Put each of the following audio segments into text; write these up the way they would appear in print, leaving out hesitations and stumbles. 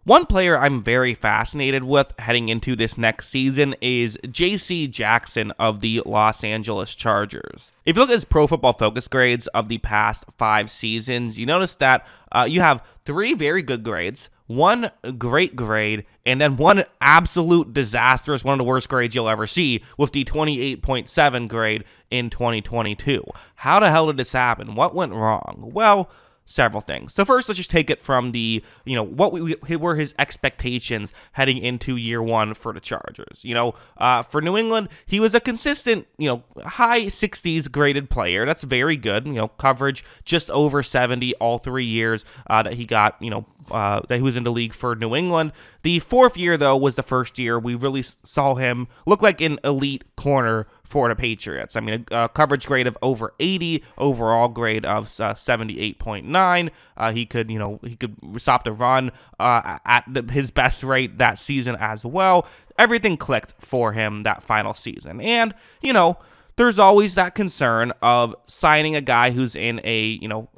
One player I'm very fascinated with heading into this next season is JC Jackson of the Los Angeles Chargers. If you look at his Pro Football Focus grades of the past 5 seasons, you notice that you have 3 very good grades, 1 great grade, and then 1 absolute disastrous, one of the worst grades you'll ever see, with the 28.7 grade in 2022. How the hell did this happen? What went wrong? Well, several things. So first, let's just take it from the, what were his expectations heading into year 1 for the Chargers. For New England, he was a consistent, high 60s graded player. That's very good. Coverage just over 70 all 3 years that he got, that he was in the league for New England. The 4th year, though, was the first year we really saw him look like an elite corner for the Patriots. I mean, a coverage grade of over 80, overall grade of 78.9. He could stop the run at his best rate that season as well. Everything clicked for him that final season. And, there's always that concern of signing a guy who's in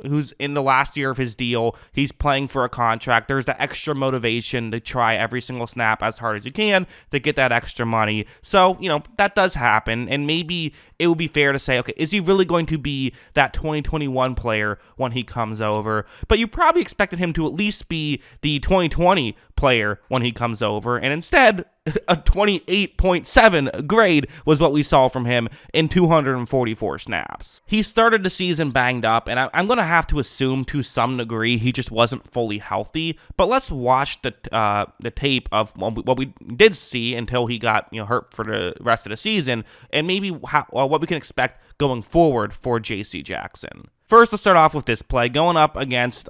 who's in the last year of his deal. He's playing for a contract. There's the extra motivation to try every single snap as hard as you can to get that extra money. So, that does happen. And maybe it would be fair to say, okay, is he really going to be that 2021 player when he comes over? But you probably expected him to at least be the 2020 player when he comes over. And instead, a 28.7 grade was what we saw from him in 244 snaps. He started the season banged up, and I'm going to have to assume to some degree he just wasn't fully healthy. But let's watch the tape of what we did see until he got hurt for the rest of the season, and maybe what we can expect going forward for JC Jackson. First, let's start off with this play going up against,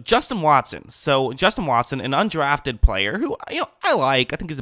Justin Watson. So Justin Watson, an undrafted player who, I like. I think he's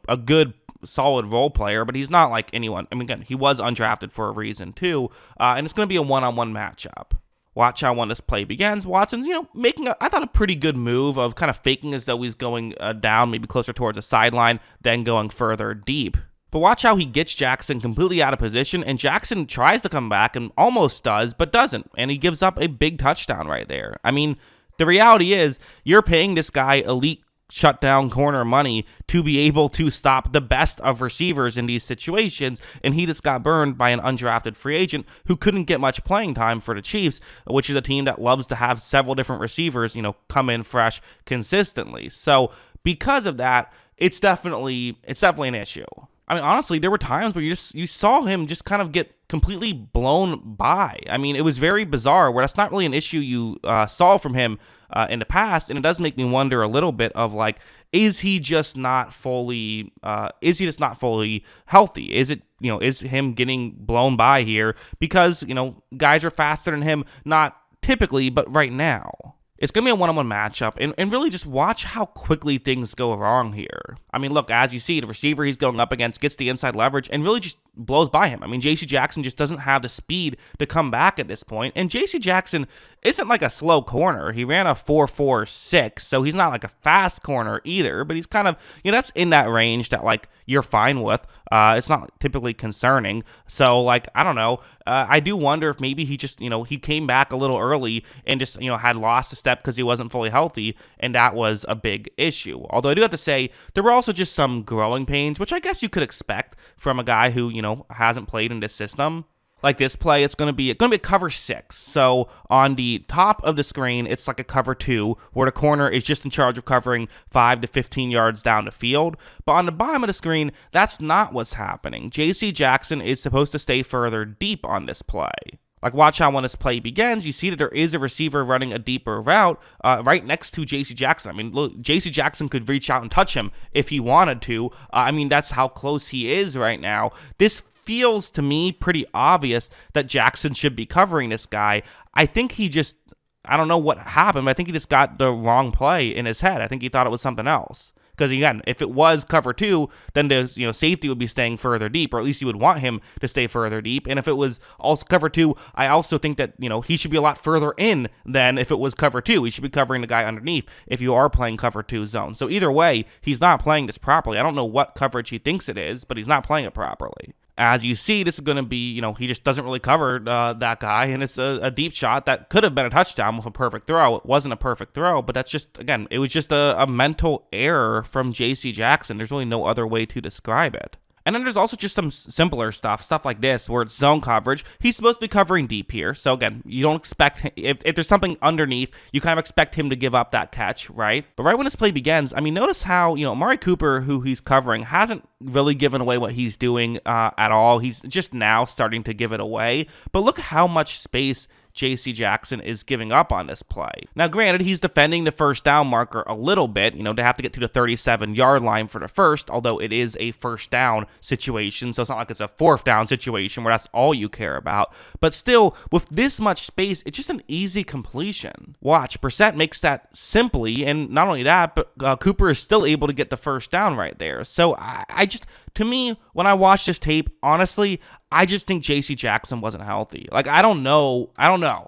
a good, solid role player, but he's not like anyone. I mean, again, he was undrafted for a reason too, and it's going to be a one-on-one matchup. Watch how when this play begins, Watson's, making I thought a pretty good move of kind of faking as though he's going down, maybe closer towards the sideline, then going further deep. But watch how he gets Jackson completely out of position, and Jackson tries to come back and almost does, but doesn't, and he gives up a big touchdown right there. I mean, the reality is, you're paying this guy elite shutdown corner money to be able to stop the best of receivers in these situations, and he just got burned by an undrafted free agent who couldn't get much playing time for the Chiefs, which is a team that loves to have several different receivers, come in fresh consistently. So because of that, it's definitely an issue. I mean, honestly, there were times where you saw him just kind of get completely blown by. I mean, it was very bizarre, where that's not really an issue you saw from him in the past, and it does make me wonder a little bit of like, is he just not fully healthy? Is it, is him getting blown by here because, guys are faster than him, not typically, but right now? It's going to be a one-on-one matchup, and really just watch how quickly things go wrong here. I mean, look, as you see, the receiver he's going up against gets the inside leverage and really just blows by him. I mean, JC Jackson just doesn't have the speed to come back at this point, and JC Jackson isn't like a slow corner. He ran a 4.46, so he's not like a fast corner either, but he's kind of, that's in that range that, like, you're fine with. It's not typically concerning. So, like, I don't know. I do wonder if maybe he just, he came back a little early and just, had lost a step because he wasn't fully healthy, and that was a big issue. Although I do have to say, there were also just some growing pains, which I guess you could expect from a guy who, hasn't played in this system. Like this play, it's going to be a cover 6. So on the top of the screen, it's like a cover 2, where the corner is just in charge of covering 5 to 15 yards down the field. But on the bottom of the screen, that's not what's happening. JC Jackson is supposed to stay further deep on this play. Like, watch how when this play begins, you see that there is a receiver running a deeper route right next to JC Jackson. I mean, look, JC Jackson could reach out and touch him if he wanted to. I mean, that's how close he is right now. This feels to me pretty obvious that Jackson should be covering this guy. I think I don't know what happened, but I think he just got the wrong play in his head. I think he thought it was something else. Because again, if it was cover 2, then the safety would be staying further deep, or at least you would want him to stay further deep. And if it was also cover 2, I also think that he should be a lot further in than if it was cover 2. He should be covering the guy underneath if you are playing cover 2 zone. So either way, he's not playing this properly. I don't know what coverage he thinks it is, but he's not playing it properly. As you see, this is going to be, he just doesn't really cover that guy, and it's a deep shot that could have been a touchdown with a perfect throw. It wasn't a perfect throw, but that's just, again, it was just a mental error from J.C. Jackson. There's really no other way to describe it. And then there's also just some simpler stuff like this, where it's zone coverage. He's supposed to be covering deep here. So again, you don't expect, if there's something underneath, you kind of expect him to give up that catch, right? But right when this play begins, I mean, notice how, Amari Cooper, who he's covering, hasn't really given away what he's doing at all. He's just now starting to give it away. But look how much space J.C. Jackson is giving up on this play. Now, granted, he's defending the first down marker a little bit, to have to get to the 37-yard line for the first, although it is a first down situation, so it's not like it's a fourth down situation where that's all you care about. But still, with this much space, it's just an easy completion. Watch, Brissett makes that simply, and not only that, but Cooper is still able to get the first down right there. So to me, when I watch this tape, honestly, I just think J.C. Jackson wasn't healthy. Like, I don't know.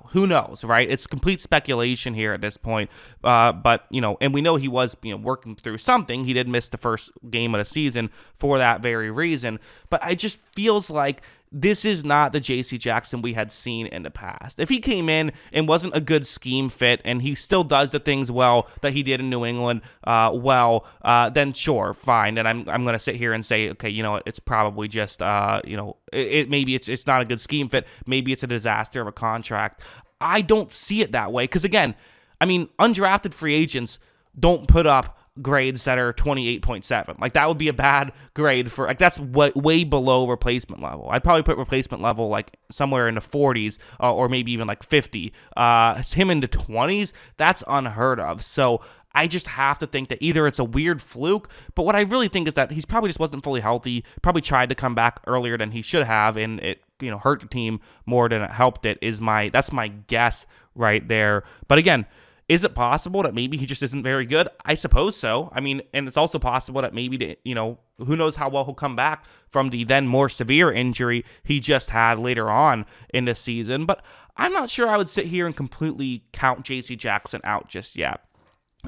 Who knows, right? It's complete speculation here at this point. But, and we know he was, working through something. He did miss the first game of the season for that very reason. But it just feels like this is not the J.C. Jackson we had seen in the past. If he came in and wasn't a good scheme fit and he still does the things well that he did in New England then sure, fine. And I'm going to sit here and say, okay, it's probably just, maybe it's not a good scheme fit. Maybe it's a disaster of a contract. I don't see it that way because, again, I mean, undrafted free agents don't put up grades that are 28.7. Like, that would be a bad grade for, like, that's way below replacement level. I'd probably put replacement level like somewhere in the 40s or maybe even like 50. Him in the 20s, that's unheard of. So I just have to think that either it's a weird fluke, but what I really think is that he's probably just wasn't fully healthy, probably tried to come back earlier than he should have, and it hurt the team more than it helped it. That's my guess right there. But again, is it possible that maybe he just isn't very good? I suppose so. I mean, and it's also possible that maybe, who knows how well he'll come back from the then more severe injury he just had later on in the season. But I'm not sure I would sit here and completely count J.C. Jackson out just yet.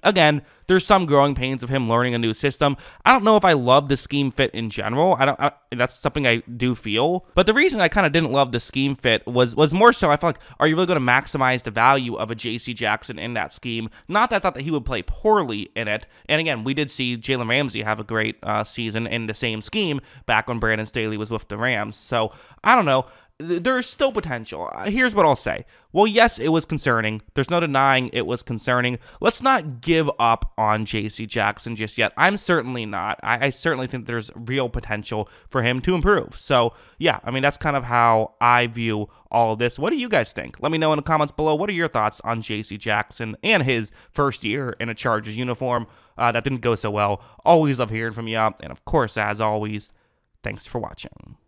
Again, there's some growing pains of him learning a new system. I don't know if I love the scheme fit in general. That's something I do feel. But the reason I kind of didn't love the scheme fit was more so I felt like, are you really going to maximize the value of a J.C. Jackson in that scheme? Not that I thought that he would play poorly in it. And again, we did see Jalen Ramsey have a great season in the same scheme back when Brandon Staley was with the Rams. So I don't know. There's still potential. Here's what I'll say. Well, yes, it was concerning. There's no denying it was concerning. Let's not give up on J.C. Jackson just yet. I'm certainly not. I certainly think there's real potential for him to improve. So, yeah, I mean, that's kind of how I view all of this. What do you guys think? Let me know in the comments below. What are your thoughts on J.C. Jackson and his first year in a Chargers uniform? That didn't go so well. Always love hearing from you. And, of course, as always, thanks for watching.